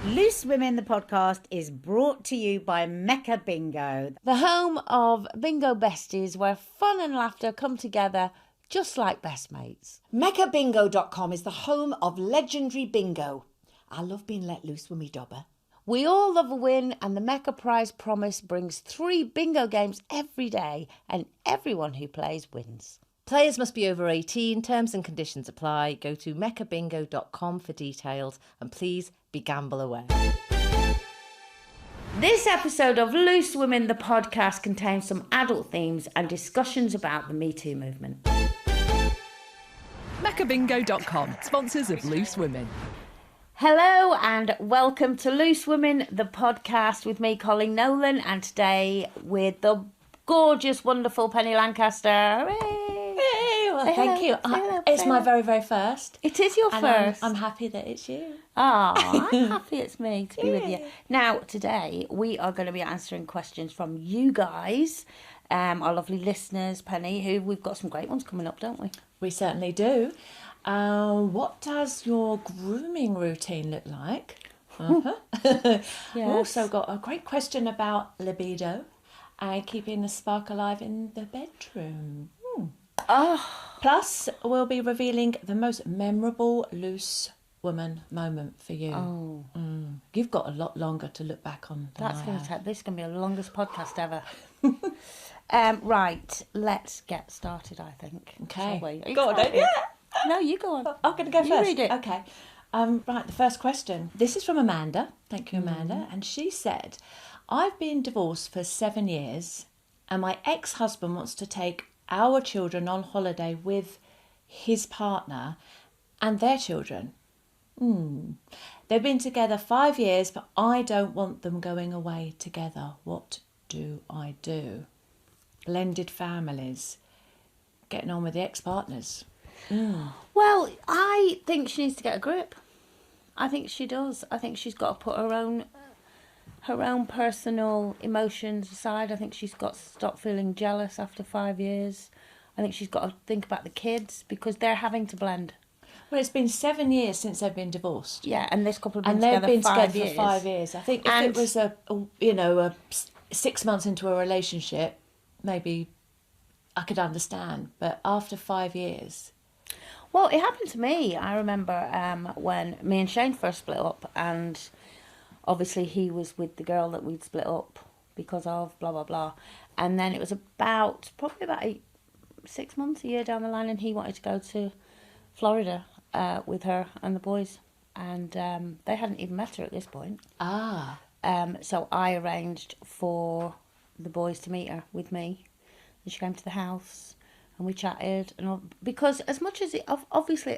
Loose Women, the podcast, is brought to you by Mecca Bingo, the home of bingo besties where fun and laughter come together just like best mates. MeccaBingo.com is the home of legendary bingo. I love being let loose with me dobber. We all love a win, and the Mecca Prize Promise brings 3 bingo games every day, and everyone who plays wins. Players must be over 18. Terms and conditions apply. Go to meccabingo.com for details, and please be gamble aware. This episode of Loose Women, the podcast, contains some adult themes and discussions about the Me Too movement. meccabingo.com, sponsors of Loose Women. Hello and welcome to Loose Women, the podcast, with me, Coleen Nolan, and today with the gorgeous, wonderful Penny Lancaster. Hooray! Well, thank you. It's my very, very first. It is your first. I'm happy that it's you. Oh, I'm happy it's me to be with you. Now, today, we are going to be answering questions from you guys, our lovely listeners, Penny, who we've got some great ones coming up, don't we? We certainly do. What does your grooming routine look like? We've also got a great question about libido and keeping the spark alive in the bedroom. Plus, we'll be revealing the most memorable loose woman moment for you. You've got a lot longer to look back on than This is going to be the longest podcast ever. Right, let's get started, I think. Okay. Shall we? Go on, yeah. No, you go on. I'm going to go You first. read it. Okay. Right, the first question. This is from Amanda. Thank you, Amanda. And she said, I've been divorced for 7 years and my ex-husband wants to take our children on holiday with his partner and their children. They've been together 5 years, but I don't want them going away together. What do I do? Blended families. Getting on with the ex-partners. Well, I think she needs to get a grip. I think she does. I think she's got to put her own personal emotions aside. I think she's got to stop feeling jealous after 5 years. I think she's got to think about the kids because they're having to blend. Well, it's been 7 years since they've been divorced. Yeah, and this couple have been and together they've been 5 together years. for 5 years. I think if it was a 6 months into a relationship, maybe I could understand. But after 5 years. Well, it happened to me. I remember when me and Shane first split up, and obviously he was with the girl that we'd split up because of blah, blah, blah. And then it was probably about 6 months, a year down the line, and he wanted to go to Florida with her and the boys. And they hadn't even met her at this point. So I arranged for the boys to meet her with me. And she came to the house. And we chatted, and all, because as much as it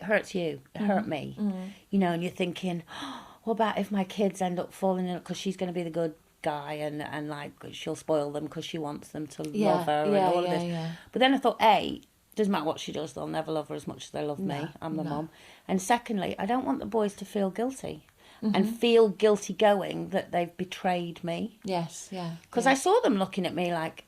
hurts you, it hurt me, you know. And you're thinking, what about if my kids end up falling in it because she's going to be the good guy, and like she'll spoil them because she wants them to love her and all of this. Yeah. But then I thought, doesn't matter what she does, they'll never love her as much as they love me. I'm the mum. And secondly, I don't want the boys to feel guilty. And feel guilty going that they've betrayed me. Yes, yeah. Because I saw them looking at me like,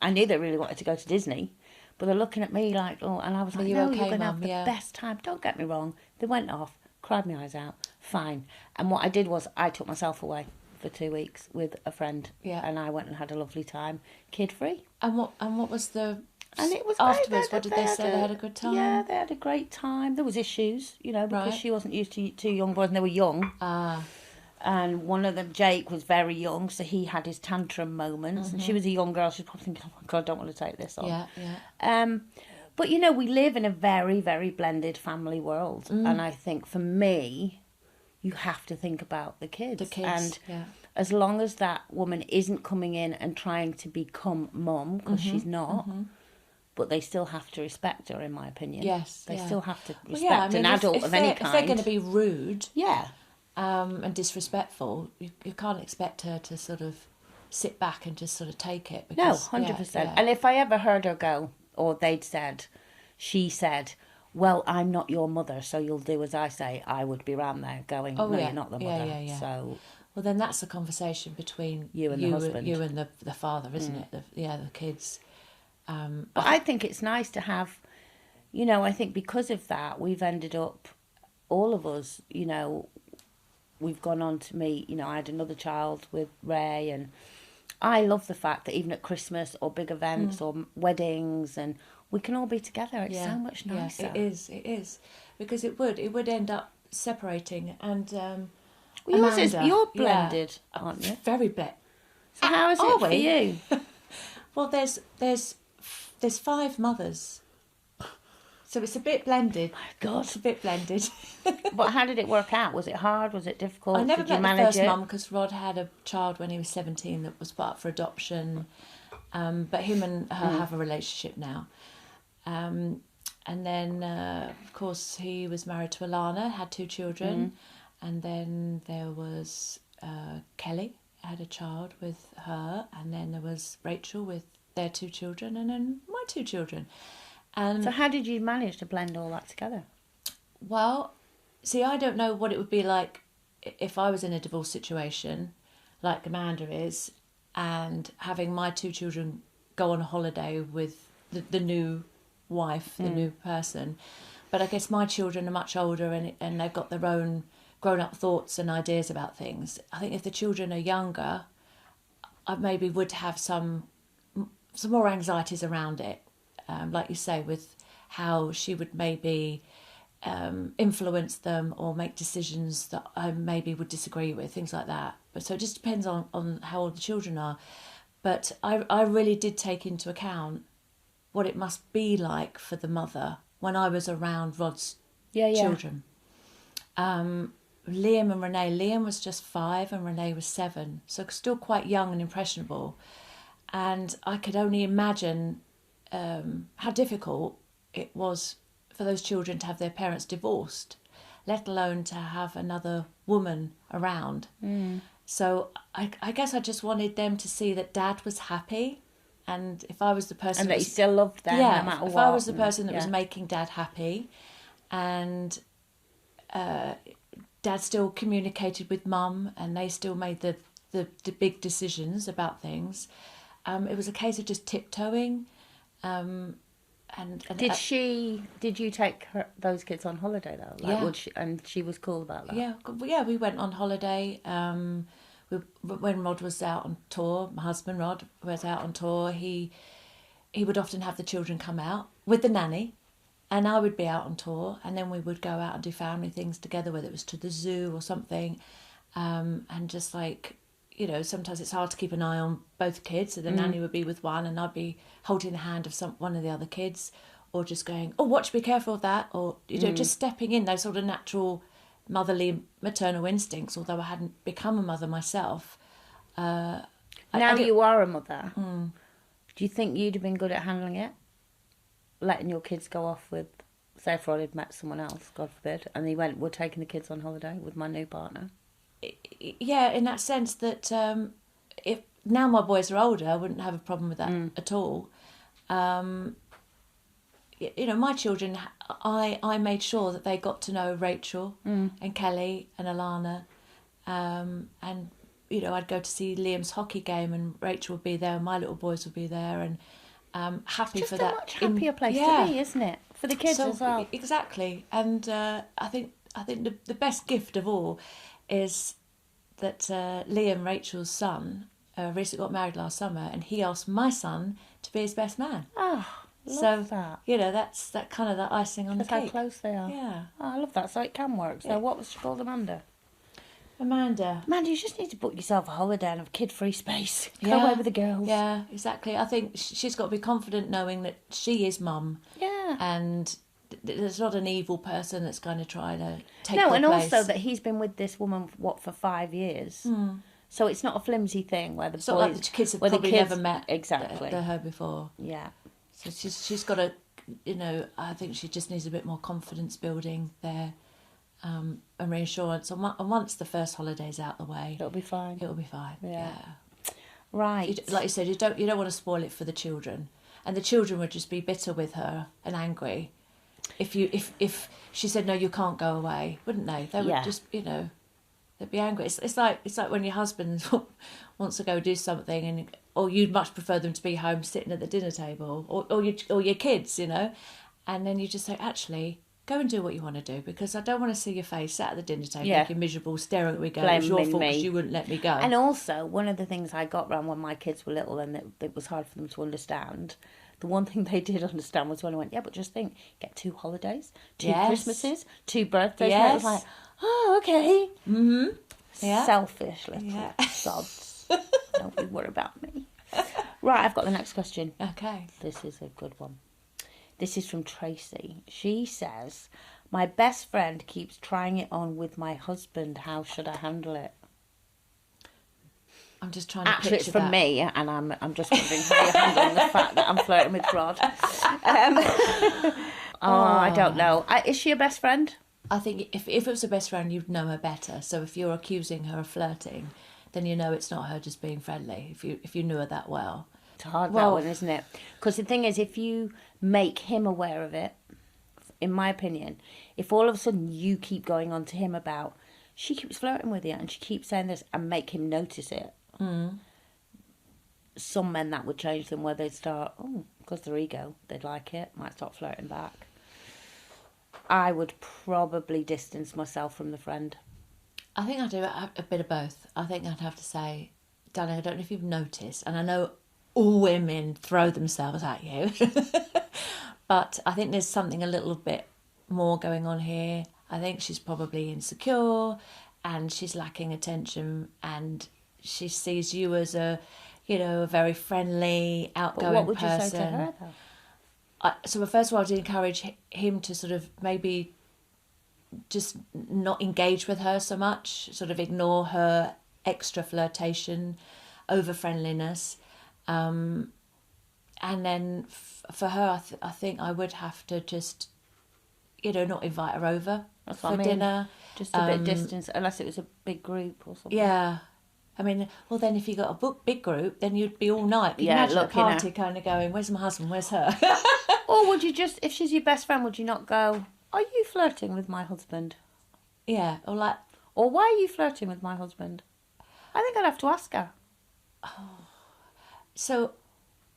I knew they really wanted to go to Disney. But they're looking at me like, and I was like, no, you're going to have the best time. Don't get me wrong. They went off, cried my eyes out, fine. And what I did was I took myself away for 2 weeks with a friend. Yeah. And I went and had a lovely time, kid-free. And what was the... And it was afterwards, what did they say? They had a good time? Yeah, they had a great time. There was issues, because she wasn't used to 2 young boys and they were young. And one of them, Jake, was very young, so he had his tantrum moments. And she was a young girl. She's probably thinking, oh, my God, I don't want to take this on. Yeah. But, we live in a very, very blended family world. And I think, for me, you have to think about the kids. And as long as that woman isn't coming in and trying to become mum, because she's not, but they still have to respect her, in my opinion. Yes. They still have to respect an adult of any kind. If they're going to be rude... Yeah. And disrespectful, you can't expect her to sort of sit back and just sort of take it. Because, no, 100%. And if I ever heard her go, or she said, well, I'm not your mother, so you'll do as I say, I would be around there going, no, you're not the mother. Yeah. So, well, then that's a conversation between you and the husband. You and the father, isn't it? The kids. But I think it's nice to have, I think because of that, we've ended up, all of us, we've gone on to meet, I had another child with Ray, and I love the fact that even at Christmas or big events or weddings, and we can all be together. It's so much nicer. Yeah, it is. Because it would end up separating. And Well, yours is, Amanda, you're blended, aren't you? very blended. So how is it for you? Well, there's 5 mothers, so it's a bit blended. My God. It's a bit blended. But how did it work out? Was it hard? Was it difficult? I never Did you met the manage first it? mum because Rod had a child when he was 17 that was put up for adoption, but him and her have a relationship now. And then, of course, he was married to Alana, had 2 children, and then there was Kelly, had a child with her, and then there was Rachel with their 2 children, and then my 2 children. And So how did you manage to blend all that together? well, see, I don't know what it would be like if I was in a divorce situation, like Amanda is, and having my 2 children go on a holiday with the new wife, the new person. But I guess my children are much older, and they've got their own grown-up thoughts and ideas about things. I think if the children are younger, I maybe would have some more anxieties around it, like you say, with how she would maybe influence them or make decisions that I maybe would disagree with, things like that. But so it just depends on how old the children are. But I really did take into account what it must be like for the mother when I was around Rod's children. Liam and Renee. Liam was just 5 and Renee was 7, so still quite young and impressionable. And I could only imagine how difficult it was for those children to have their parents divorced, let alone to have another woman around. So I guess I just wanted them to see that Dad was happy, and if I was the person... And that you still loved them no matter if what. I was the person that was making Dad happy, and Dad still communicated with Mum, and they still made the big decisions about things. It was a case of just tiptoeing. And Did you take those kids on holiday though? Like, Yeah. and she was cool about that? Yeah, we went on holiday. When Rod was out on tour, my husband Rod was out on tour, he would often have the children come out with the nanny, and I would be out on tour, and then we would go out and do family things together, whether it was to the zoo or something, and just like, sometimes it's hard to keep an eye on both kids, so the nanny would be with one and I'd be holding the hand of one of the other kids, or just going, oh, watch, be careful of that, or just stepping in, those sort of natural motherly maternal instincts, although I hadn't become a mother myself. Now you are a mother. Do you think you'd have been good at handling it? Letting your kids go off with, say if Rod had met someone else, God forbid, and he went, we're taking the kids on holiday with my new partner. Yeah, in that sense that if now my boys are older, I wouldn't have a problem with that at all. My children, I made sure that they got to know Rachel and Kelly and Alana, and I'd go to see Liam's hockey game, and Rachel would be there, and my little boys would be there, and happy for that. It's just a much happier place to be, isn't it? For the kids as well. Exactly, and I think the best gift of all is that Liam, Rachel's son, recently got married last summer, and he asked my son to be his best man. Oh, love that. That's that kind of the icing on the That's cake. how close they are. Yeah. Oh, I love that. So it can work. So what was she called, Amanda? Amanda, you just need to book yourself a holiday and have kid-free space. Go away with the girls. Yeah, exactly. I think she's got to be confident knowing that she is mum. Yeah. And there's not an evil person that's going to try to take No, her and place. also that he's been with this woman, for 5 years. So it's not a flimsy thing where the it's not like the kids have probably never met her before. Yeah. So she's got to, I think she just needs a bit more confidence building there, and reassurance. And once the first holiday's out the way, It'll be fine. Yeah. Right. Like you said, you don't want to spoil it for the children, and the children would just be bitter with her and angry if she said no, you can't go away, wouldn't they? They would just they'd be angry. It's like when your husband wants to go do something, or you'd much prefer them to be home sitting at the dinner table, or your kids, and then you just say, actually, go and do what you want to do, because I don't want to see your face sat at the dinner table Yeah. looking miserable, staring at me going, it's your Blaming fault me. because you wouldn't let me go. And also, one of the things I got round when my kids were little and it was hard for them to understand, the one thing they did understand was when I went, yeah, but just think, get 2 holidays, 2 Yes. Christmases, 2 birthdays. Yes. And it was like, oh, okay. Mm-hmm. Yeah. Selfish little Yeah. sods. Don't be worried about me. Right, I've got the next question. Okay. This is a good one. This is from Tracy. She says, my best friend keeps trying it on with my husband. How should I handle it? I'm just trying to Actually, picture it's from that. me, and I'm just wondering how you're handling the fact that I'm flirting with Rod. I don't know. Is she a best friend? I think if it was a best friend, you'd know her better. So if you're accusing her of flirting, then you know it's not her just being friendly, if you knew her that well. It's hard, Well- that one, isn't it? Because the thing is, if you make him aware of it, in my opinion, if all of a sudden you keep going on to him about, she keeps flirting with you and she keeps saying this, and make him notice it, some men that would change them, where they'd start, because their ego, they'd like it, might start flirting back. I would probably distance myself from the friend. I think I'd do a bit of both. I think I'd have to say, darling, I don't know if you've noticed, and I know all women throw themselves at you, but I think there's something a little bit more going on here. I think she's probably insecure and she's lacking attention, and she sees you as a very friendly, But outgoing what would person. you say to her, though? So first of all, I'd encourage him to sort of maybe just not engage with her so much, sort of ignore her extra flirtation, over friendliness. And then for her, I think I would have to just, not invite her over That's for what I mean. dinner. Just a bit of distance, unless it was a big group or something. Yeah. I mean, well, then if you got a big group, then you'd be all night. You Yeah, imagine a looking at- party kind of going, where's my husband, where's her? Or would you just, if she's your best friend, would you not go, are you flirting with my husband? Yeah, or like, Or why are you flirting with my husband? I think I'd have to ask her. so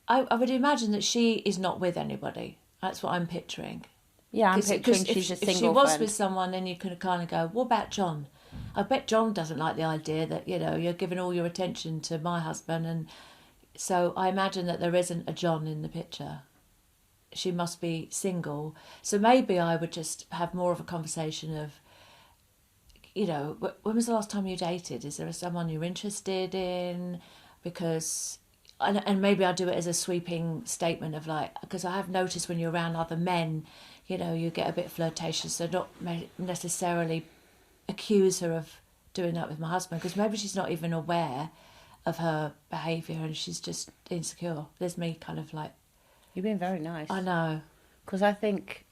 I would imagine that she is not with anybody. That's what I'm picturing. Yeah, I'm 'Cause picturing she's a if single she was friend. with someone, then you could kind of go, what about John? I bet John doesn't like the idea that, you're giving all your attention to my husband. And so I imagine that there isn't a John in the picture. She must be single. So maybe I would just have more of a conversation of, when was the last time you dated? Is there someone you're interested in? Because... And maybe I do it as a sweeping statement of like, because I have noticed when you're around other men, you get a bit flirtatious. So not necessarily accuse her of doing that with my husband, because maybe she's not even aware of her behaviour and she's just insecure. There's me kind of like... You've been very nice. I know. Because I think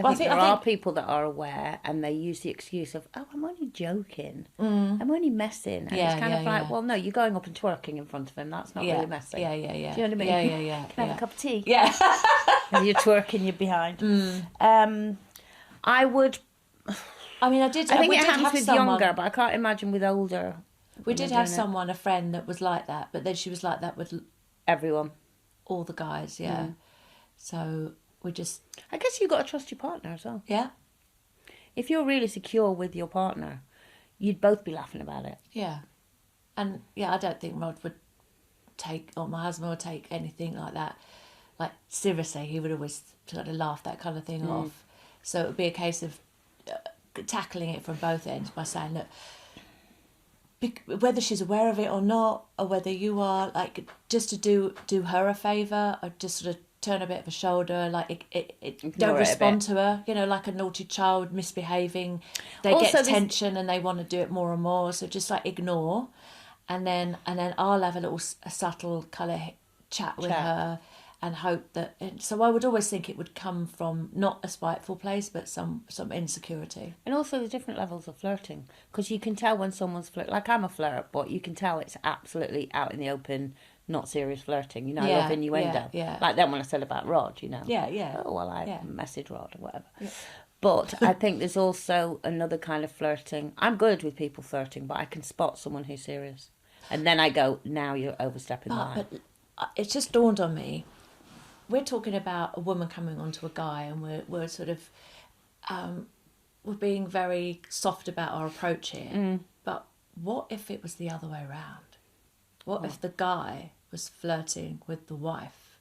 Well, there are people that are aware and they use the excuse of, oh, I'm only joking. I'm only messing. And Yeah, it's kind of yeah, like, yeah. well, no, you're going up and twerking in front of him. That's not really messing. Yeah. Do you know what I mean? Yeah. Can I have a cup of tea? Yeah. And you're twerking, you're behind. I would... I mean, I think we it did happens have with someone, younger, but I can't imagine with older. We when did they're have doing it. someone, a friend that was like that, but then she was like that with Everyone. all the guys, yeah. So we just, I guess you've got to trust your partner as well. yeah. If you're really secure with your partner, you'd both be laughing about it. Yeah. And yeah, I don't think Rod would take, or my husband would take anything like that. Like, seriously, he would always sort of laugh that kind of thing off. So it would be a case of tackling it from both ends by saying, look, whether she's aware of it or not, or whether you are, like, just to do her a favour, or just sort of turn a bit of a shoulder, like don't it a respond bit. to her, like a naughty child misbehaving. They Also, get this- tension and they want to do it more and more, so just like ignore, and then I'll have a subtle kind of chat with her and hope that. So I would always think it would come from not a spiteful place, but some insecurity. And also the different levels of flirting. Because you can tell when someone's flirt. Like, I'm a flirt, but you can tell it's absolutely out in the open, not serious flirting. I love innuendo. Yeah. Like then when I said about Rod, Yeah. Oh, well, I Yeah. message Rod or whatever. Yeah. But I think there's also another kind of flirting. I'm good with people flirting, but I can spot someone who's serious. And then I go, now you're overstepping the line. But it's just dawned on me. We're talking about a woman coming onto a guy, and we're sort of we're being very soft about our approach here. But what if it was the other way around? What if the guy was flirting with the wife?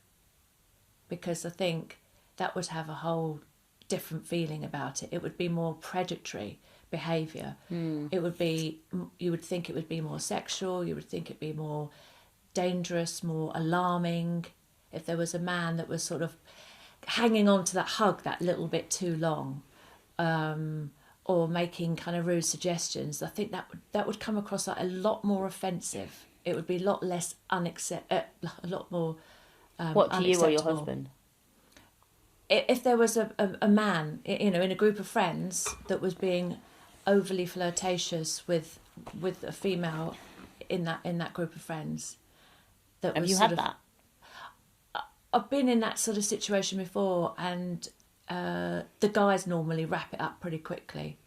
Because I think that would have a whole different feeling about it. It would be more predatory behaviour. It would be, you would think it would be more sexual, you would think it'd be more dangerous, more alarming. If there was a man that was sort of hanging on to that hug that little bit too long, or making kind of rude suggestions, I think that would come across like a lot more offensive. It would be a lot less a lot more What, to you or your unacceptable. husband? If there was a man, you know, in a group of friends that was being overly flirtatious with a female in that group of friends, that Have was you sort had of, that? I've been in that sort of situation before, and the guys normally wrap it up pretty quickly.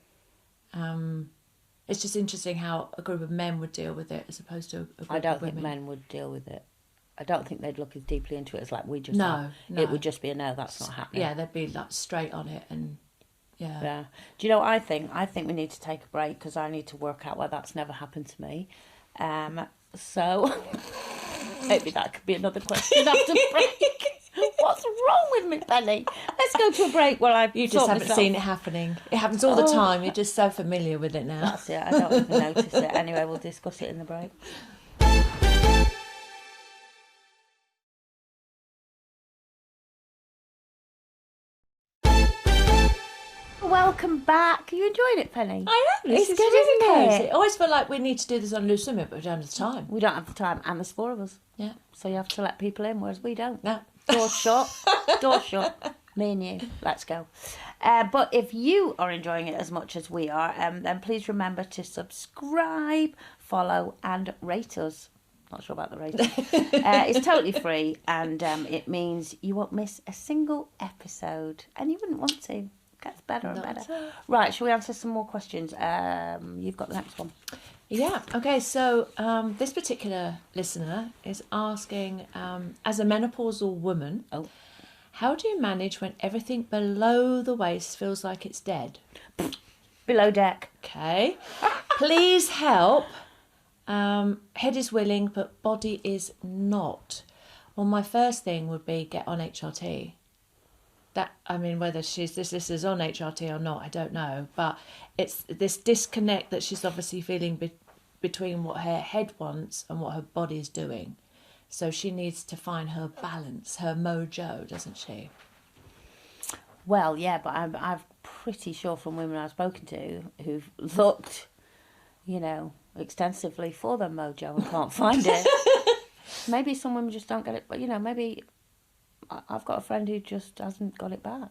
It's just interesting how a group of men would deal with it as opposed to a group I don't of think women. men would deal with it. I don't think they'd look as deeply into it as like we just No, have. no. It would just be a no, that's not happening. Yeah, they'd be like straight on it, and yeah. Yeah. Do you know what I think? I think we need to take a break because I need to work out why that's never happened to me. So maybe that could be another question after the break. What's wrong with me, Penny? Let's go to a break while I You just sort haven't myself. seen it happening. It happens all the time. You're just so familiar with it now. That's it. I don't even notice it. Anyway, we'll discuss it in the break. Welcome back. Are you enjoying it, Penny? I am. It's It's good, really isn't cosy. it? I always feel like we need to do this on Loose Women, but we don't have the time. We don't have the time, and there's 4 of us. Yeah. So you have to let people in, whereas we don't. No. Door shut. Door shut. Me and you. Let's go. But if you are enjoying it as much as we are, then please remember to subscribe, follow, and rate us. Not sure about the rating. It's totally free, and it means you won't miss a single episode, and you wouldn't want to. It gets better and Not better. at all. Right, shall we answer some more questions? You've got the next one. Yeah. Okay. So this particular listener is asking, as a menopausal woman, Oh. how do you manage when everything below the waist feels like it's dead? Below deck. Okay. Please help. Head is willing, but body is not. Well, my first thing would be get on HRT. That, I mean, whether this is on HRT or not, I don't know. But it's this disconnect that she's obviously feeling between what her head wants and what her body is doing. So she needs to find her balance, her mojo, doesn't she? Well, yeah, but I'm pretty sure from women I've spoken to who've looked, you know, extensively for their mojo and can't find it. Maybe some women just don't get it, but, you know, maybe I've got a friend who just hasn't got it back.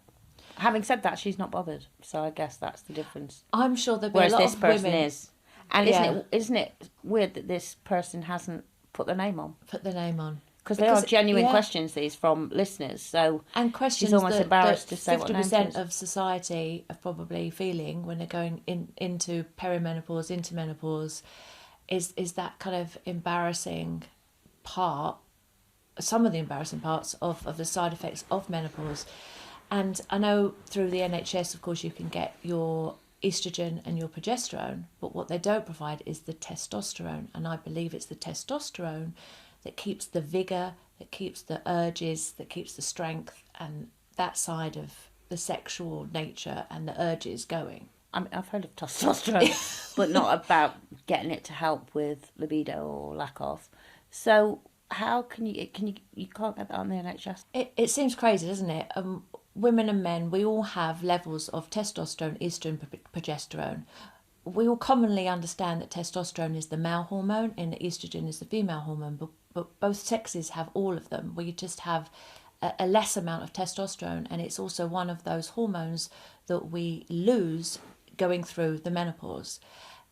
Having said that, she's not bothered, so I guess that's the difference. I'm sure there'll be Whereas a lot this of person women is. And Yeah. isn't it weird that this person hasn't put their name on? put their name on. Because they are Because- genuine yeah. questions, these, from listeners, so And questions she's almost that embarrassed to say what name it 50% is. of society are probably feeling when they're going into perimenopause, into menopause, is that kind of embarrassing part, some of the embarrassing parts of the side effects of menopause. And I know through the NHS, of course, you can get your estrogen and your progesterone, but what they don't provide is the testosterone. And I believe it's the testosterone that keeps the vigour, that keeps the urges, that keeps the strength and that side of the sexual nature and the urges going. I mean, I've heard of testosterone, but not about getting it to help with libido or lack of. So how can you can't get that on the NHS? It seems crazy, doesn't it? Women and men, we all have levels of testosterone, estrogen, progesterone. We all commonly understand that testosterone is the male hormone and estrogen is the female hormone, but both sexes have all of them. We just have a less amount of testosterone, and it's also one of those hormones that we lose going through the menopause.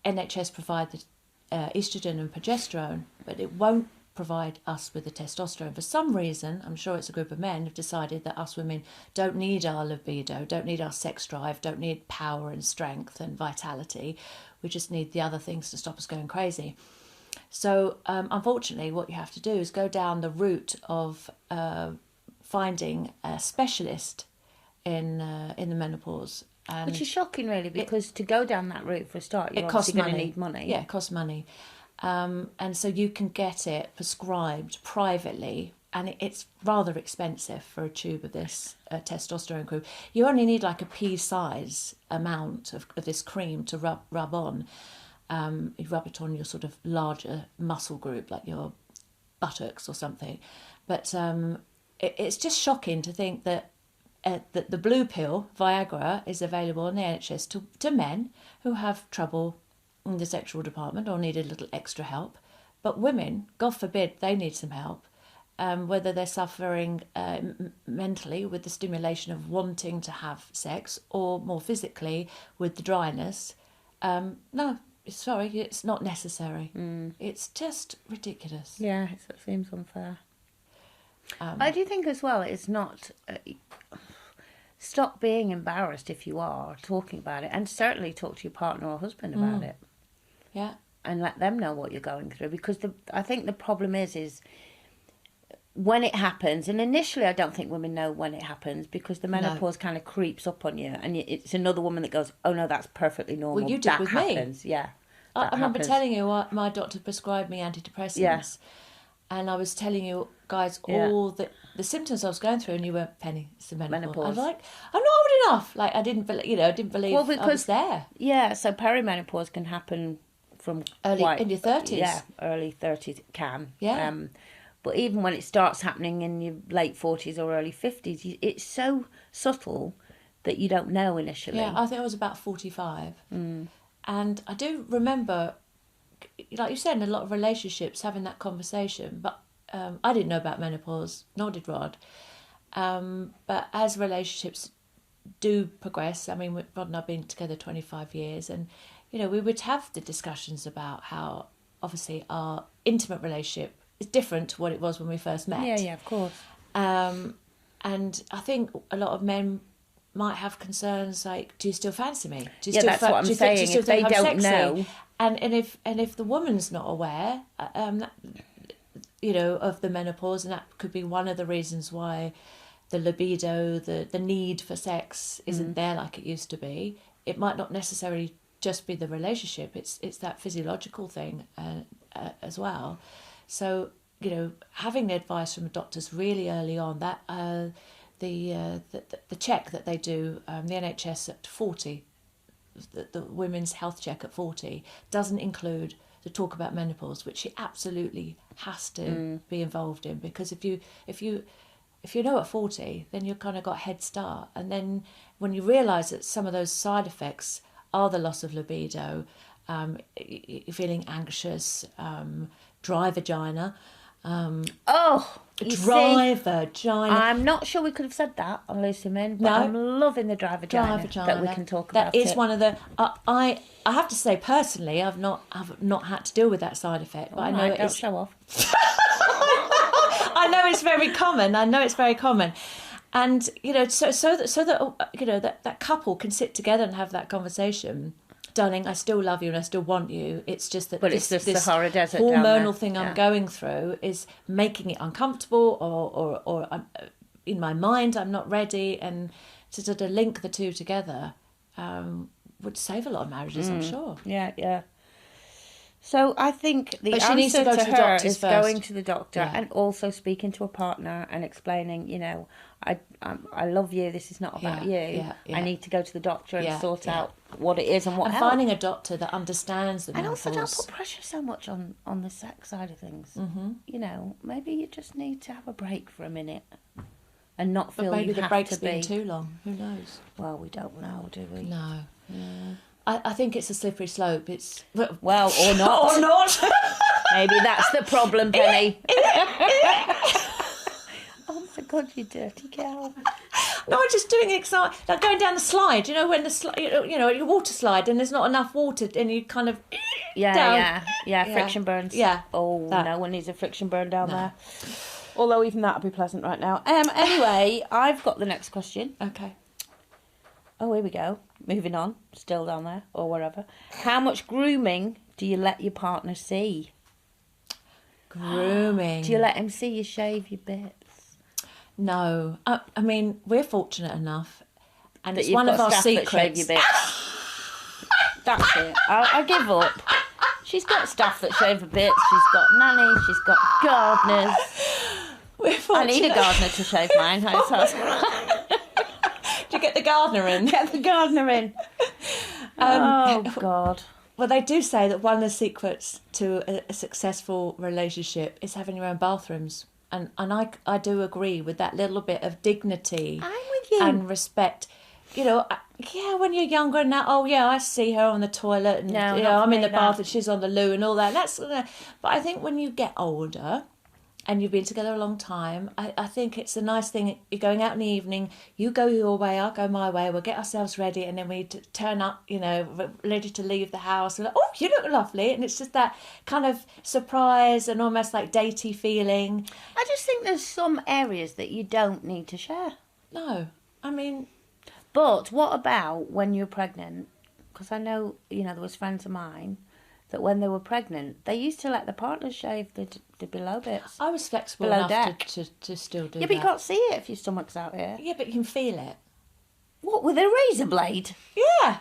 NHS provide the estrogen and progesterone, but it won't provide us with the testosterone. For some reason, I'm sure it's a group of men, have decided that us women don't need our libido, don't need our sex drive, don't need power and strength and vitality. We just need the other things to stop us going crazy. So unfortunately, what you have to do is go down the route of finding a specialist in the menopause. And Which is shocking, really, because to go down that route for a start, you're it costs obviously going to money. need money. Yeah, it costs money. And so you can get it prescribed privately, and it's rather expensive for a tube of this testosterone cream. You only need like a pea-size amount of this cream to rub on. You rub it on your sort of larger muscle group, like your buttocks or something. But it's just shocking to think that the blue pill, Viagra, is available in the NHS to men who have trouble in the sexual department or need a little extra help. But women, God forbid, they need some help, whether they're suffering mentally with the stimulation of wanting to have sex or more physically with the dryness. No, sorry, it's not necessary. It's just ridiculous. Yeah, it seems unfair. I do think as well, it's not... stop being embarrassed if you are talking about it, and certainly talk to your partner or husband about it. Yeah. And let them know what you're going through, because I think the problem is when it happens, and initially I don't think women know when it happens, because the menopause kind of creeps up on you, and it's another woman that goes, oh no, that's perfectly normal. Well, you did that with happens. me. Yeah. I remember telling you my doctor prescribed me antidepressants. Yeah. And I was telling you guys all the symptoms I was going through, and you were, Penny, it's the menopause. I was like, I'm not old enough. Like, I didn't believe I was there. Yeah, so perimenopause can happen from in your 30s. Yeah, early 30s it can. Yeah. But even when it starts happening in your late 40s or early 50s, it's so subtle that you don't know initially. Yeah, I think I was about 45. And I do remember, like you said, in a lot of relationships having that conversation, but I didn't know about menopause, nor did Rod. But as relationships do progress, I mean, Rod and I have been together 25 years, and, you know, we would have the discussions about how, obviously, our intimate relationship is different to what it was when we first met. Yeah, of course. And I think a lot of men might have concerns like, do you still fancy me? Do you that's what I'm saying. If they don't know, and if the woman's not aware, you know, of the menopause, and that could be one of the reasons why the libido, the need for sex isn't there like it used to be. It might not necessarily just be the relationship. It's that physiological thing as well. So, you know, having the advice from the doctors really early on, that the check that they do, the NHS at 40, the women's health check at 40, doesn't include the talk about menopause, which she absolutely has to be involved in, because if you know at 40, then you've kind of got a head start. And then when you realise that some of those side effects are the loss of libido, you're feeling anxious, dry vagina. Dry vagina. I'm not sure we could have said that on Loose Women, but I'm loving the dry vagina that we can talk about. That is one of the. I have to say personally, I've not had to deal with that side effect, but I know don't show off. I know it's very common. And you know, so that you know that couple can sit together and have that conversation. Darling, I still love you and I still want you. It's just that it's just the Sahara Desert hormonal thing I'm going through is making it uncomfortable, or I'm, in my mind I'm not ready, and to sort of link the two together would save a lot of marriages, I'm sure. Yeah. So I think the she needs answer to go to to the her doctors is first. going to the doctor and also speaking to a partner and explaining, you know, I love you. This is not about you. Yeah. I need to go to the doctor and sort out what it is and what and help. finding a doctor that understands the menopause. And also don't put pressure so much on the sex side of things. Mm-hmm. You know, maybe you just need to have a break for a minute and not feel maybe you the have break's to be been too long. Who knows? Well, we don't know, do we? No. I think it's a slippery slope. It's well, or not. Or not. Maybe that's the problem, Penny. Oh my God, you dirty cow! No, I'm just doing it like going down the slide. You know, when the slide, you know, your water slide, and there's not enough water, and you kind of yeah, friction burns. Yeah. Oh, no one needs a friction burn down there. Although even that would be pleasant right now. Anyway, I've got the next question. Okay. Oh, here we go. Moving on. Still down there, or wherever. How much grooming do you let your partner see? Grooming. Do you let him see you shave your bits? No. I mean, we're fortunate enough, And That it's you've one got of our staff that shave secrets. your bits. That's it. I give up. She's got staff that shave her bits. She's got nannies. She's got gardeners. I need a gardener to shave mine. Do you get the gardener in? Get the gardener in. Oh, God. Well, they do say that one of the secrets to a successful relationship is having your own bathrooms. And I do agree with that little bit of dignity. I'm with you. And respect. You know, when you're younger and that, I see her on the toilet and, No, I'm in the that. bath and she's on the loo and all that. But I think when you get older and you've been together a long time, I think it's a nice thing. You're going out in the evening, you go your way, I'll go my way, we'll get ourselves ready and then we turn up, ready to leave the house. We're like, oh, you look lovely. And it's just that kind of surprise and almost like datey feeling. I just think there's some areas that you don't need to share. No, I mean... But what about when you're pregnant? Because I know, there was friends of mine that when they were pregnant, they used to let the partners shave the below bits. I was flexible Below enough deck. to still do that. Yeah, but you can't see it if your stomach's out here. Yeah, but you can feel it. What, with a razor blade? Yeah.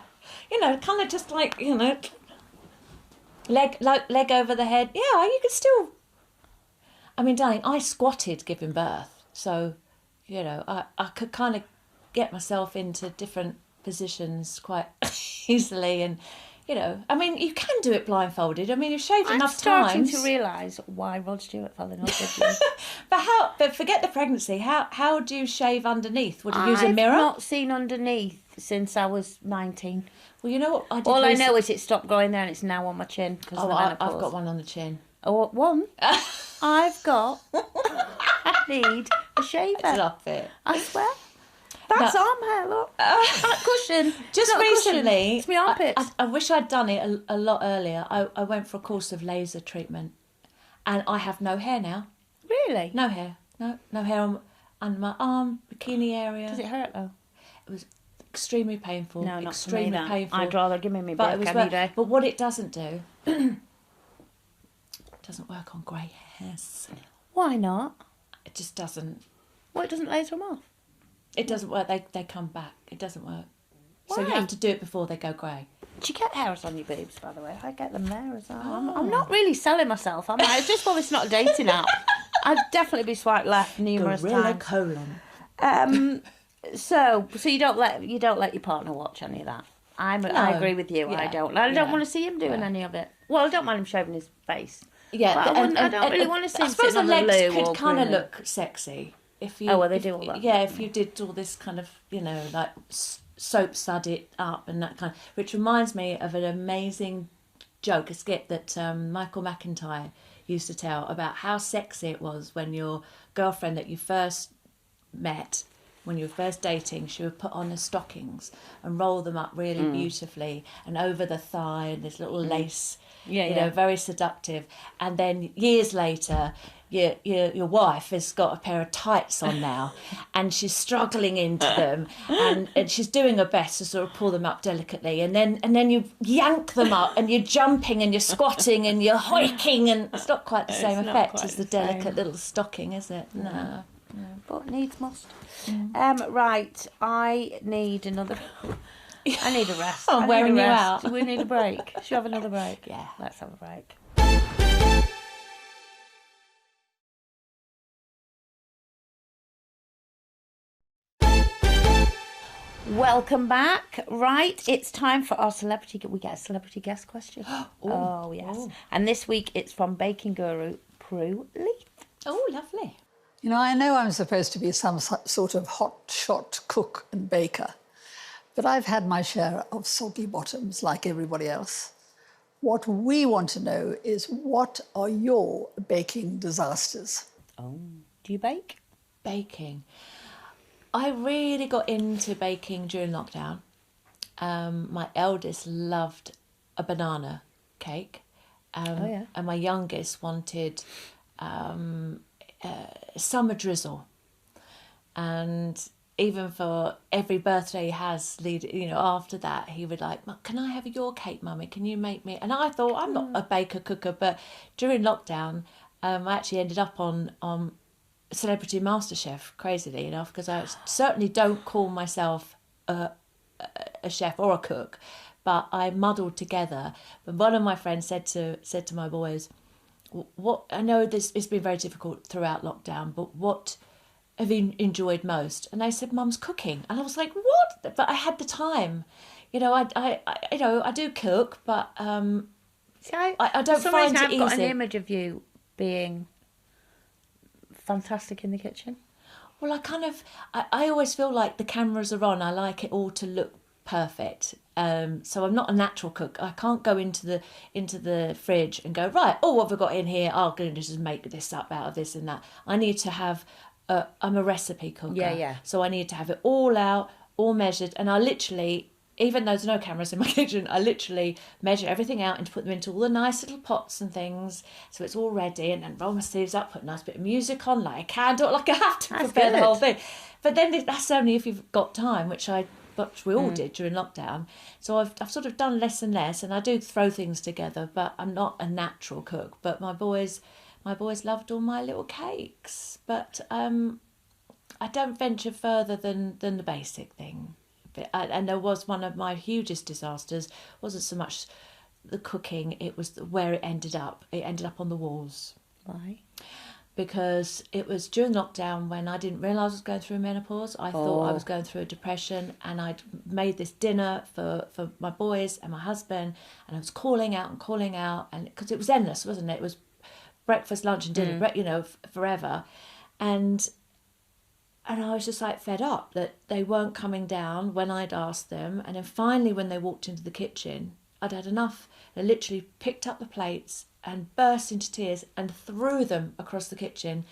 Kind of just like, leg over the head. Yeah, you could still... I mean, darling, I squatted giving birth. So, I could kind of get myself into different positions quite easily and, I mean, you can do it blindfolded. I mean, you've shaved enough times. I'm starting to realise why Rod Stewart fell in love with you. But forget the pregnancy. How do you shave underneath? Would you use a mirror? I've not seen underneath since I was 19. Well, you know what I did All I know is it stopped growing there and it's now on my chin because of the menopause. I've got one on the chin. Oh, one? I need a shaver. Stop it. I swear. That's arm hair, look. That cushion. Just recently, it's my armpits. I wish I'd done it a lot earlier. I went for a course of laser treatment, and I have no hair now. Really? No hair. No hair on my arm, bikini area. Does it hurt though? It was extremely painful. No, not extremely for me, painful. I'd rather give me my break any day. But what it doesn't do, it doesn't work on grey hairs. Why not? It just doesn't. Well, it doesn't laser them off. It doesn't work. They come back. It doesn't work. Why? So you have to do it before they go grey. Do you get hairs on your boobs, by the way? I get them there as well. I'm not really selling myself, am I? It's just well, it's not a dating app. I'd definitely be swiped left numerous times. Coleen. So you don't let your partner watch any of that. I agree with you. Yeah. I don't want to see him doing any of it. Well, I don't mind him shaving his face. Yeah, but I don't really want to see him sitting on the loo. I suppose the legs or could kind of grooming. look sexy if you. Oh, well, they do all that. Yeah, if you did all this kind of, like soap sud it up and that kind of, which reminds me of an amazing joke, a skit that Michael McIntyre used to tell about how sexy it was when your girlfriend that you first met, when you were first dating, she would put on her stockings and roll them up really beautifully and over the thigh and this little lace, very seductive. And then years later, your wife has got a pair of tights on now and she's struggling into them and she's doing her best to sort of pull them up delicately and then you yank them up and you're jumping and you're squatting and you're hoiking and it's not quite the same effect as the delicate little stocking, is it? No. But needs must. Right, I need a rest. I'm wearing you out. We need a break. Should we have another break? Yeah. Let's have a break. Welcome back. Right, it's time for our celebrity. We get a celebrity guest question. Oh yes. Ooh. And this week it's from baking guru Prue Leith. Oh, lovely. I know I'm supposed to be some sort of hot-shot cook and baker, but I've had my share of soggy bottoms like everybody else. What we want to know is, what are your baking disasters? Oh, do you bake? Baking. I really got into baking during lockdown. My eldest loved a banana cake, and my youngest wanted summer drizzle. And even for every birthday he has, after that, he would like, can I have your cake, Mummy? Can you make me? And I thought, I'm not a baker cooker, but during lockdown, I actually ended up on Celebrity MasterChef, crazily enough, because I certainly don't call myself a chef or a cook, but I muddled together. But one of my friends said to my boys, "What I know this it's been very difficult throughout lockdown, but what have you enjoyed most?" And they said, "Mum's cooking." And I was like, "What?" But I had the time, I do cook, but See, I don't for some find reason it I've got an easy. image of you being fantastic in the kitchen. Well, I always feel like the cameras are on. I like it all to look perfect. So I'm not a natural cook. I can't go into the fridge and go, right, oh, what have we got in here? Oh, goodness, just make this up out of this and that. I need to have, I'm a recipe cooker. Yeah. So I need to have it all out, all measured. And I literally, even though there's no cameras in my kitchen, I literally measure everything out and put them into all the nice little pots and things, so it's all ready, and then roll my sleeves up, put a nice bit of music on, light a candle, like I have to prepare the whole thing. But then that's only if you've got time, which we all did during lockdown. So I've sort of done less and less, and I do throw things together, but I'm not a natural cook. But my boys loved all my little cakes, but I don't venture further than the basic thing. And there was one of my hugest disasters, wasn't so much the cooking, it was where it ended up. It ended up on the walls. Why? Because it was during lockdown when I didn't realise I was going through menopause. I thought I was going through a depression, and I'd made this dinner for my boys and my husband, and I was calling out, and because it was endless, wasn't it? It was breakfast, lunch and dinner, forever. And I was just like fed up that they weren't coming down when I'd asked them. And then finally, when they walked into the kitchen, I'd had enough. I literally picked up the plates and burst into tears and threw them across the kitchen.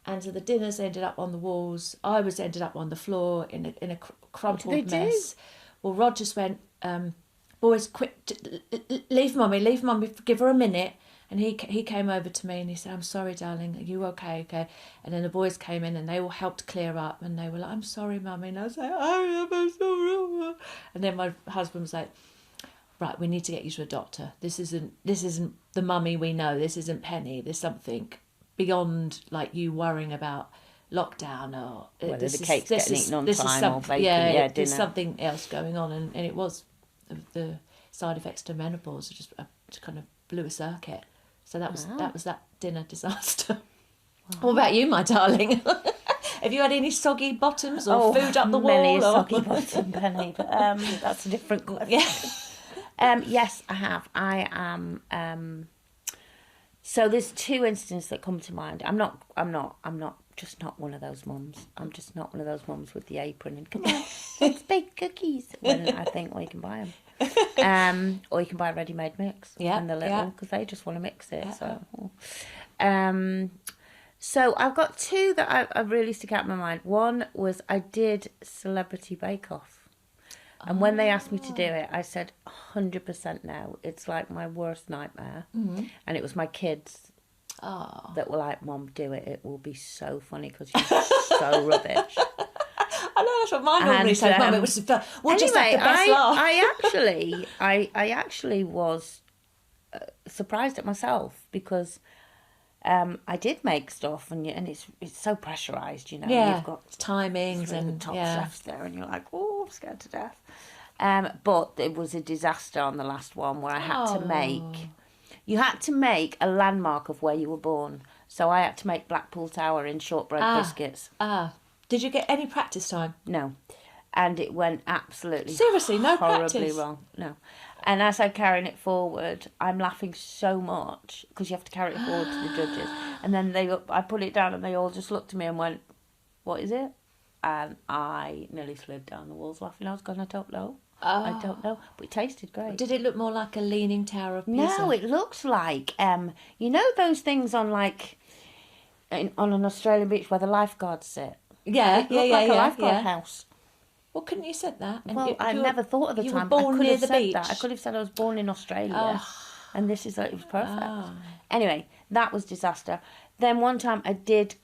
And so the dinners ended up on the walls. I ended up on the floor in a crumpled mess. Well, Rod just went, boys, quick, leave mummy, give her a minute. And he came over to me and he said, "I'm sorry, darling, are you okay?" And then the boys came in and they all helped clear up, and they were like, "I'm sorry, mummy." And I was like, "I'm sorry." And then my husband was like, "Right, we need to get you to a doctor. This isn't the mummy we know. This isn't Penny. There's something beyond like you worrying about lockdown or whether the cake's getting eaten on time or bacon. Yeah, there's dinner. something else going on." And it was the side effects to menopause. Just kind of blew a circuit. So that was that dinner disaster. Wow. What about you, my darling? Have you had any soggy bottoms or food up the wall? Many a soggy bottom, Penny. But that's a different question. Yeah. Yes, I have. I am. So there's two incidents that come to mind. I'm not just not one of those mums. I'm just not one of those mums with the apron and come on, let's bake cookies. When I think, well, you can buy them. Or you can buy a ready-made mix. And the little, because they just want to mix it. So I've got two that I really stick out in my mind. One was I did Celebrity Bake Off. And when they asked me to do it, I said 100% no. It's like my worst nightmare. Mm-hmm. And it was my kids that were like, "Mom, do it. It will be so funny because you're so rubbish." I know that's what mine normally said. Mum, it was we'll just have the best laugh. I actually was surprised at myself because I did make stuff and it's so pressurised, you know. Yeah, you've got timings and top chefs there, and you're like, "Oh, I'm scared to death." But it was a disaster on the last one where I had to make. You had to make a landmark of where you were born. So I had to make Blackpool Tower in shortbread biscuits. Did you get any practice time? No. And it went absolutely Seriously, no horribly practice? wrong. No. And as I'm carrying it forward, I'm laughing so much because you have to carry it forward to the judges. And then I put it down and they all just looked at me and went, "What is it?" And I nearly slid down the walls laughing. I was going, "I don't know. I don't know." But it tasted great. Did it look more like a leaning tower of Pisa? No, it looked like, you know those things on on an Australian beach where the lifeguards sit? Yeah, It looked like a lifeguard house. Well, couldn't you said that? And Well, I never thought at the time. You were born I could near have the said beach. that. I could have said I was born in Australia, and this is it was perfect. Anyway, that was disaster. Then one time I did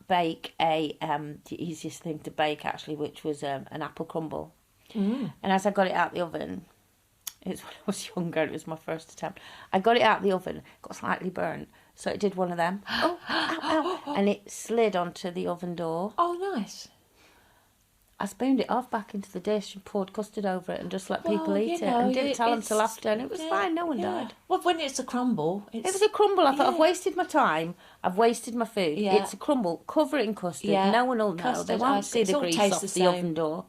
bake the easiest thing to bake actually, which was an apple crumble. And as I got it out the oven, it's when I was younger. It was my first attempt. I got it out the oven, got slightly burnt, so it did one of them. And it slid onto the oven door. Oh, nice. I spooned it off back into the dish and poured custard over it and just let people Well, eat you it know, and didn't tell them it's- till after, and it was yeah, fine. No one yeah. died. Well, when it's a crumble, It was a crumble. I thought, I've Yeah. wasted my time. I've wasted my food. Yeah. It's a crumble. Cover it in custard. Yeah. No one will know. Custard, They won't ice, see it's the all grease tastes off the the same. oven door.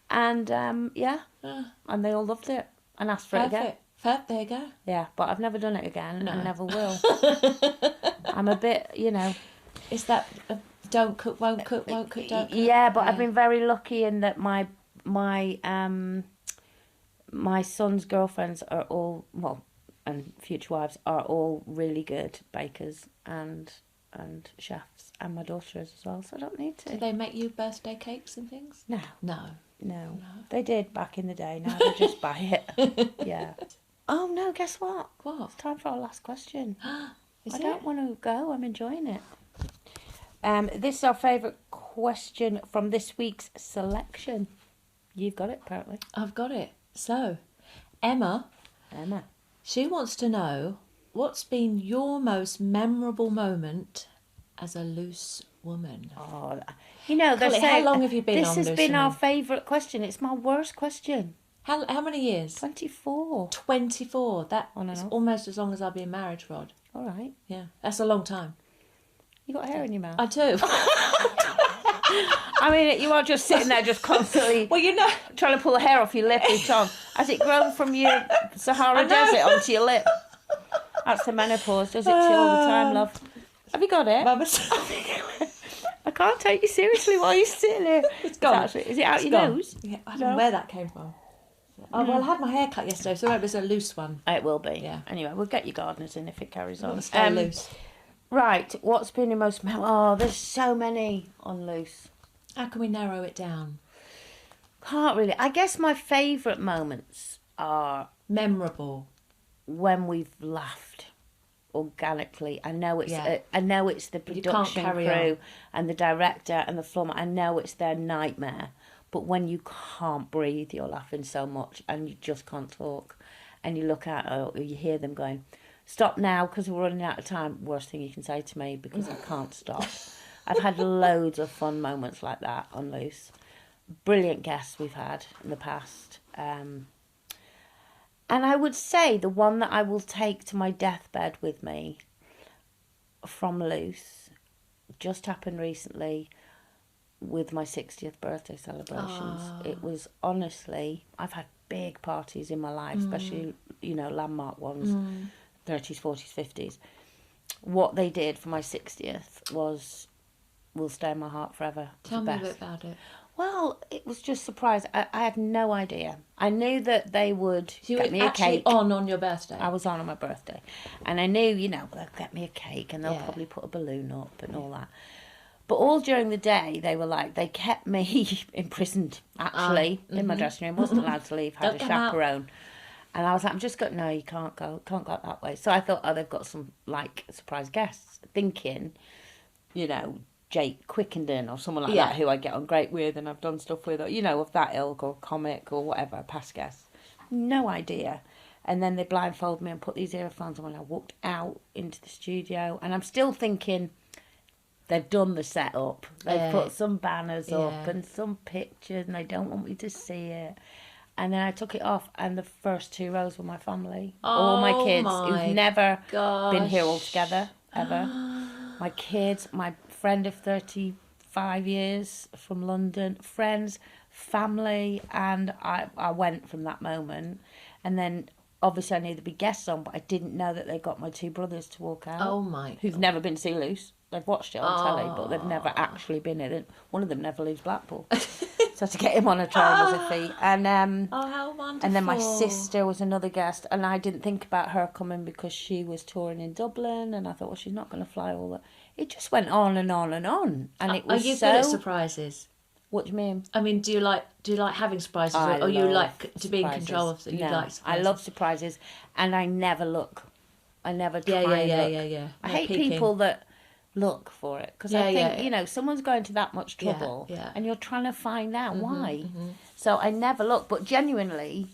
And, and they all loved it and asked for it again. Perfect. There you go. Yeah, but I've never done it again No. and never will. I'm a bit, It's that don't cook, won't cook, won't cook, don't cook. Yeah, but I've been very lucky in that my son's girlfriends are all, and future wives are all really good bakers and chefs, and my daughter is as well, so I don't need to. Do they make you birthday cakes and things? No. No. They did back in the day, now they just buy it. Yeah. Oh no, guess what? What? It's time for our last question. Is I it? don't want to go, I'm enjoying it. This is our favourite question from this week's selection. You've got it, apparently. I've got it. So, Emma, she wants to know what's been your most memorable moment as a loose woman. Oh, they're Colleen, saying, how long have you been this on has Loose been our Women? favourite question. It's my worst question. How many years? 24. 24. That On and is off. almost as long as I've been married, Rod. All right. Yeah, that's a long time. You got hair in your mouth. I do. I mean, you are just sitting there just constantly Well, you know, trying to pull the hair off your lip each time. Has it grown from your Sahara I know. Desert onto your lip? That's the menopause, does it to you all the time, love? Have you got it? Mama's. I can't take you seriously while you're sitting there. It's gone. Is it out It's your gone. nose? Yeah, I don't know where that came from. Oh, well, I had my hair cut yesterday, so it was a loose one. It will be. Yeah. Anyway, we'll get your gardeners in if it carries on. Stay loose. Right, what's been your most... Oh, there's so many on loose. How can we narrow it down? Can't really. I guess my favourite moments are Memorable. when we've laughed organically. I know it's the You can't production carry crew on. and the director and the film. I know it's their nightmare, but when you can't breathe, you're laughing so much and you just can't talk, and you look at or you hear them going, "Stop now because we're running out of time." Worst thing you can say to me, because I can't stop. I've had loads of fun moments like that on Loose. Brilliant guests we've had in the past. And I would say the one that I will take to my deathbed with me from Loose just happened recently with my 60th birthday celebrations. It was honestly, I've had big parties in my life, especially, landmark ones, 30s, 40s, 50s. What they did for my 60th will stay in my heart forever. Tell me a bit about it. Well, it was just surprise. I had no idea. I knew that they would You get were me a actually cake. on your birthday. I was on my birthday. And I knew, they'll get me a cake and they'll Yeah. probably put a balloon up and all that. But all during the day, they kept me imprisoned, actually, in my dressing room. Wasn't allowed to leave, had Don't a come out. chaperone. And I was like, I'm just going, no, you can't go that way. So I thought, they've got some, surprise guests, thinking, Jake Quickenden or someone like that who I get on great with and I've done stuff with, or, of that ilk or comic or whatever, past guests. No idea. And then they blindfolded me and put these earphones on when I walked out into the studio. And I'm still thinking, they've done the setup. They've put some banners up and some pictures and they don't want me to see it. And then I took it off and the first 2 rows were my family. All my kids who've never been here all together, ever. My kids, my friend of 35 years from London, friends, family, and I went from that moment. And then obviously I knew there'd be guests on, but I didn't know that they got my 2 brothers to walk out. Oh my Who've God. never been to see Loose. They've watched it on telly, but they've never actually been in it. One of them never leaves Blackpool. So I had to get him on a train as a feat. And how wonderful. and then my sister was another guest, and I didn't think about her coming because she was touring in Dublin, and I thought, well, she's not going to fly all that. It just went on and on and on, and it was Are you so. good at surprises? What do you mean? I mean, do you like having surprises, or you like to be in control of them? You like surprises? I love surprises, and I never look. I never try Yeah. look. I No hate peeking. people that look for it because I think Yeah. someone's going to that much trouble, yeah. and you're trying to find out why. So I never look, but genuinely,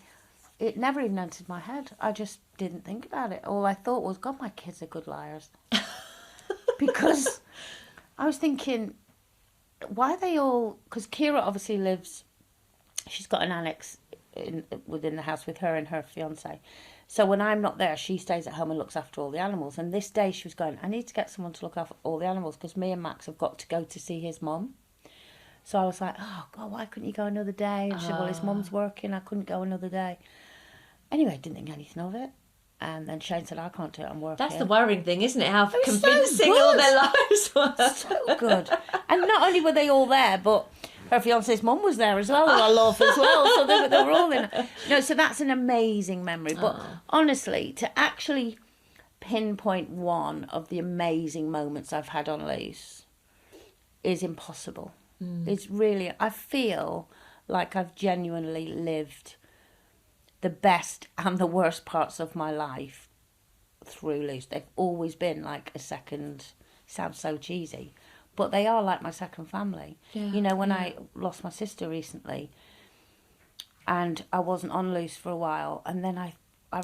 it never even entered my head. I just didn't think about it. All I thought was, God, my kids are good liars, because I was thinking, why are they all? Because Kira obviously lives she's got an annex within the house with her and her fiance. So when I'm not there, she stays at home and looks after all the animals. And this day she was going, I need to get someone to look after all the animals because me and Max have got to go to see his mum. So I was like, oh, God, why couldn't you go another day? And she said, well, his mum's working. I couldn't go another day. Anyway, I didn't think anything of it. And then Shane said, I can't do it, I'm working. That's the worrying thing, isn't it? How was convincing so all good. their lives were. So good. And not only were they all there, but her fiance's mum was there as well, who I love as well. So they were all in. So that's an amazing memory. But honestly, to actually pinpoint one of the amazing moments I've had on Loose is impossible. It's really, I feel like I've genuinely lived the best and the worst parts of my life through Loose. They've always been like a second, sounds so cheesy, but they are like my second family. Yeah, you know, when I lost my sister recently and I wasn't on Loose for a while, and then I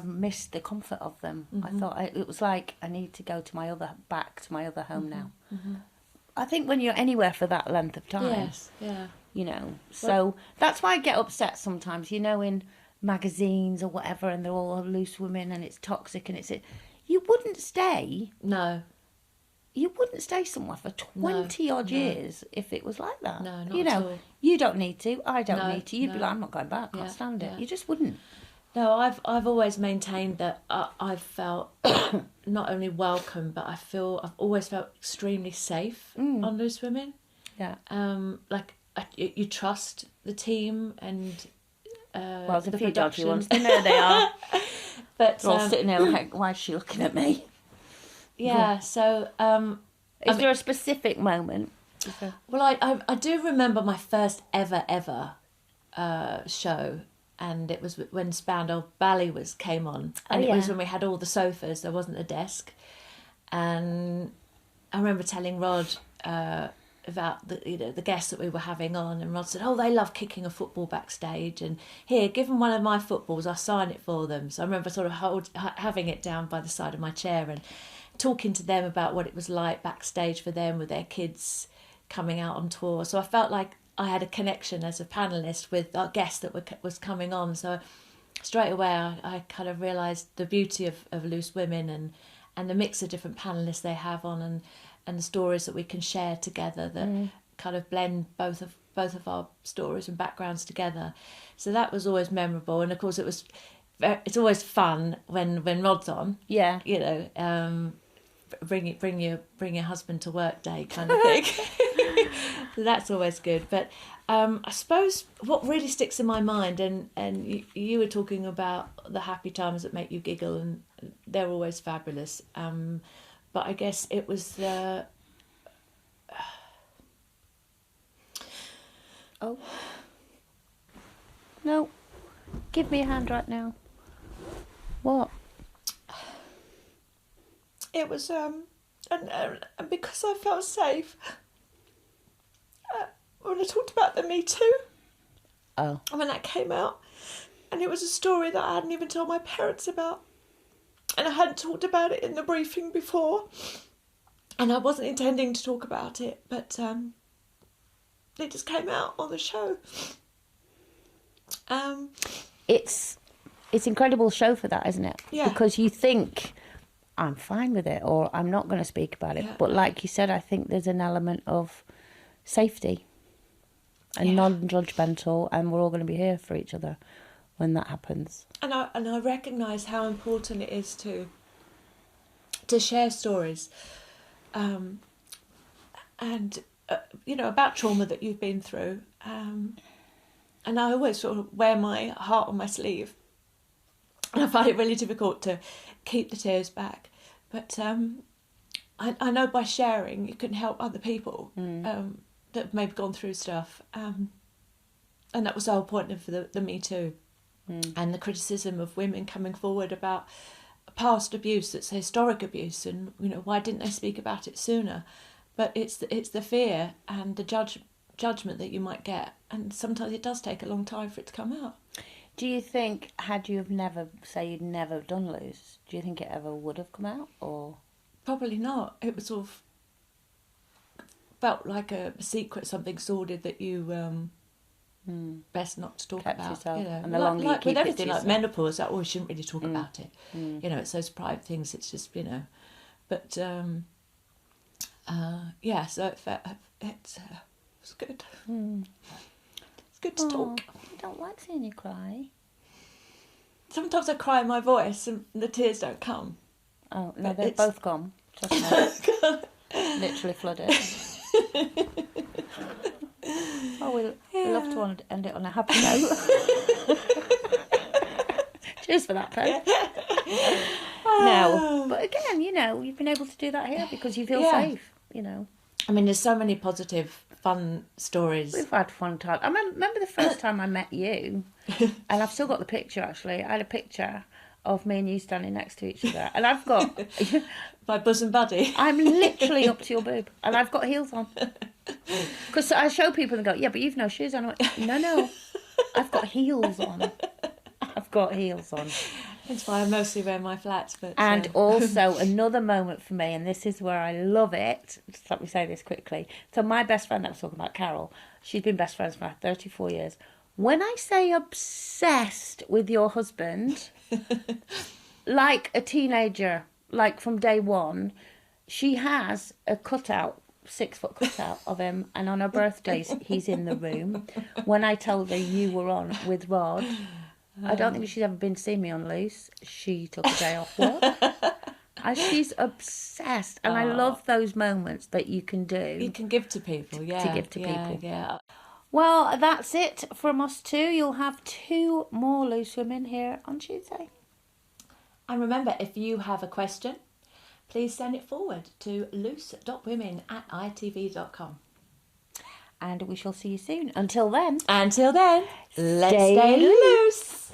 missed the comfort of them. I thought it was like, I need to go to back to my other home now. I think when you're anywhere for that length of time, Yes, yeah. you know, so that's why I get upset sometimes, you know, in magazines or whatever, and they're all loose women and it's toxic and you wouldn't stay somewhere for 20 odd years if it was like that. No, not you at know, all. you don't need to, I don't No, need to, you'd be no. like, I'm not going back, can't Yeah, stand it. yeah. You just wouldn't. No, I've always maintained that I've felt not only welcome, but I've always felt extremely safe on Loose Women. Yeah. Like you trust the team and Well, there's a the few dodgy production. ones, there they are. But They're all sitting there like, why is she looking at me? yeah, so Is there a specific moment? well, I do remember my first ever show, and it was when Spandau Ballet came on, and it was when we had all the sofas. There wasn't a desk, and I remember telling Rod about the guests that we were having on, and Rod said, "Oh, they love kicking a football backstage, and here, give them one of my footballs. I'll sign it for them." So I remember sort of having it down by the side of my chair and talking to them about what it was like backstage for them with their kids coming out on tour. So I felt like I had a connection as a panellist with our guest that was coming on. So straight away I kind of realised the beauty of Loose Women and the mix of different panellists they have on and the stories that we can share together that kind of blend both of our stories and backgrounds together. So that was always memorable. And of course it's always fun when Rod's on. Yeah. You know, bring your husband to work day kind of thing. So that's always good. But I suppose what really sticks in my mind, and you were talking about the happy times that make you giggle, and they're always fabulous. But I guess it was the... Oh. No. Give me a hand right now. What? It was, and because I felt safe, when I talked about the Me Too, Oh. and when that came out, and it was a story that I hadn't even told my parents about, and I hadn't talked about it in the briefing before, and I wasn't intending to talk about it, but it just came out on the show. It's incredible show for that, isn't it? Yeah. Because you think, I'm fine with it, or I'm not going to speak about it. Yeah. But like you said, I think there's an element of safety and non-judgmental, and we're all going to be here for each other when that happens. And I recognise how important it is to share stories, and you know, about trauma that you've been through. And I always sort of wear my heart on my sleeve, and I find it really difficult to keep the tears back. But I know by sharing you can help other people that have maybe gone through stuff. And that was the whole point of the Me Too. And the criticism of women coming forward about past abuse that's historic abuse, and you know, why didn't they speak about it sooner? But it's the fear and the judgment that you might get, and sometimes it does take a long time for it to come out. Do you think, had you have never, say you'd never done Loose, do you think it ever would have come out, or? Probably not. It was sort of felt like a secret, something sordid that you best not to talk Kept about. yourself. You know, And the longer you like keep with it to everything, like yourself. menopause, that, you shouldn't really talk about it. You know, it's those private things. It's just, you know, but yeah. So it's good. It's good to talk. I don't like seeing you cry. Sometimes I cry in my voice and the tears don't come. Oh, no, But they've it's- both gone. Trust me. Literally flooded. Oh, we love to end it on a happy note. Cheers for that, Pen. No, but again, you know, you've been able to do that here because you feel Yeah. safe, you know. I mean, there's so many positive, fun stories. We've had fun time. I remember the first time I met you, and I've still got the picture, actually. I had a picture of me and you standing next to each other, and I've got... My bosom buddy. I'm literally up to your boob, and I've got heels on. Because I show people and go, yeah, but you've no shoes on. I'm like, no, I've got heels on. I've got heels on. That's why I mostly wear my flats. But And also another moment for me, and this is where I love it. Just let me say this quickly. So my best friend, I was talking about Carol, she's been best friends for 34 years. When I say obsessed with your husband, like a teenager, like from day one, she has a cutout, 6-foot cutout of him, and on her birthdays he's in the room. When I told her you were on with Rod, I don't think she's ever been to see me on Loose. She took a day off work. And she's obsessed, and I love those moments that you can do. you can give to people, yeah. give to people. Yeah. Well, that's it from us two. You'll have 2 more Loose Women here on Tuesday. And remember, if you have a question, please send it forward to loose.women@itv.com. And we shall see you soon. Until then, Until then, let's Stay stay loose.